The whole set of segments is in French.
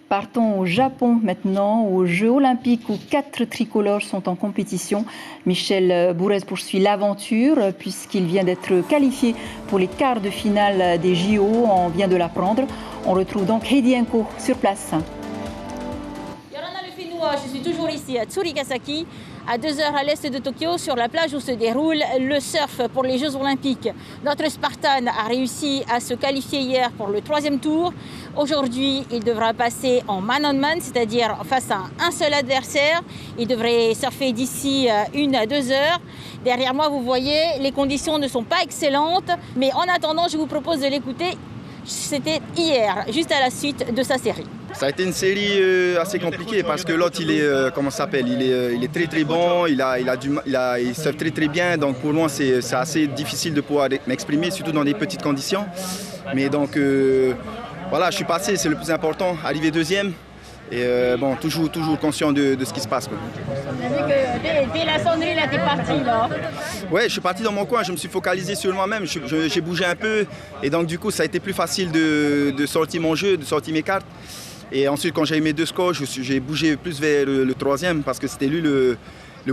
Partons au Japon maintenant, aux Jeux Olympiques où 4 tricolores sont en compétition. Michel Bourez poursuit l'aventure puisqu'il vient d'être qualifié pour les quarts de finale des JO, on vient de l'apprendre. On retrouve donc Heidi Enko sur place. Yorana Le Fénois, je suis toujours ici à Tsurugasaki, à 2 heures à l'est de Tokyo, sur la plage où se déroule le surf pour les Jeux Olympiques. Notre Spartan a réussi à se qualifier hier pour le 3e tour. Aujourd'hui, il devra passer en man-on-man, c'est-à-dire face à un seul adversaire. Il devrait surfer d'ici 1 à 2 heures. Derrière moi, vous voyez, les conditions ne sont pas excellentes. Mais en attendant, je vous propose de l'écouter. C'était hier, juste à la suite de sa série. Ça a été une série assez compliquée parce que l'autre, il est très très bon, il surfe très très bien. Donc pour moi, c'est assez difficile de pouvoir m'exprimer, surtout dans des petites conditions. Mais donc voilà, je suis passé, c'est le plus important, arrivé 2e. Et bon, toujours conscient de ce qui se passe. On a vu que dès la sonnerie, là, t'es parti, là. Ouais, je suis parti dans mon coin, je me suis focalisé sur moi-même, j'ai bougé un peu. Et donc du coup, ça a été plus facile de sortir mon jeu, de sortir mes cartes. Et ensuite, quand j'ai eu mes 2 scores, j'ai bougé plus vers le 3e parce que c'était lui le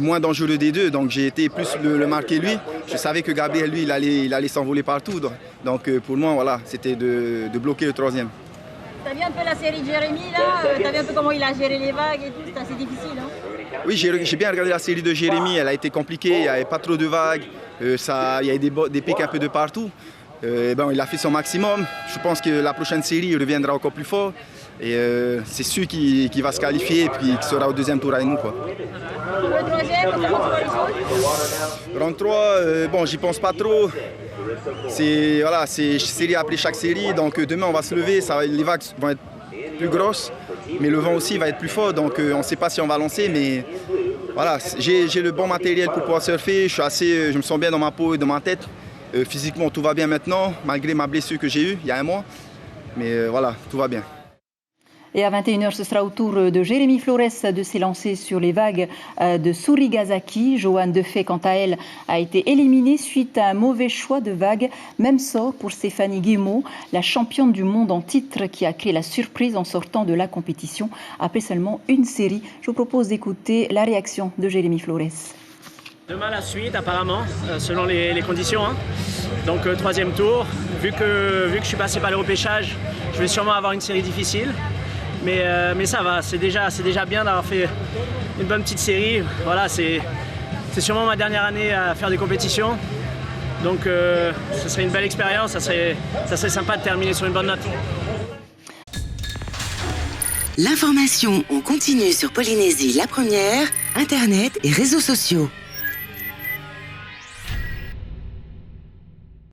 moins dangereux des deux. Donc j'ai été plus le marquer lui. Je savais que Gabriel, lui, il allait s'envoler partout. Donc pour moi, voilà, c'était de bloquer le 3e. T'as vu un peu la série de Jérémy là, t'as vu un peu comment il a géré les vagues et tout, c'était assez difficile, hein? Oui, j'ai bien regardé la série de Jérémy, elle a été compliquée, il n'y avait pas trop de vagues, il y avait des pics un peu de partout. Bon, il a fait son maximum, je pense que la prochaine série il reviendra encore plus fort. Et c'est sûr qu'il va se qualifier et puis qu'il sera au 2e tour avec nous, quoi. Le 3e, comment tu vois les choses? Round 3, bon, j'y pense pas trop. C'est série après chaque série, donc demain on va se lever, les vagues vont être plus grosses, mais le vent aussi va être plus fort, donc on ne sait pas si on va lancer, mais voilà, j'ai le bon matériel pour pouvoir surfer, je me sens bien dans ma peau et dans ma tête. Physiquement tout va bien maintenant, malgré ma blessure que j'ai eue il y a un mois, mais voilà, tout va bien. Et à 21h, ce sera au tour de Jérémy Flores de s'élancer sur les vagues de Tsurugasaki. Johanne Defay, quant à elle, a été éliminée suite à un mauvais choix de vague. Même sort pour Stéphanie Guillemot, la championne du monde en titre qui a créé la surprise en sortant de la compétition après seulement une série. Je vous propose d'écouter la réaction de Jérémy Flores. Demain la suite apparemment, selon les conditions. Hein. Donc 3e tour, vu que je suis passé par le repêchage, je vais sûrement avoir une série difficile. Mais ça va, c'est déjà bien d'avoir fait une bonne petite série. Voilà, c'est sûrement ma dernière année à faire des compétitions. Donc ce serait une belle expérience, ça serait sympa de terminer sur une bonne note. L'information en continu sur Polynésie la première, Internet et réseaux sociaux.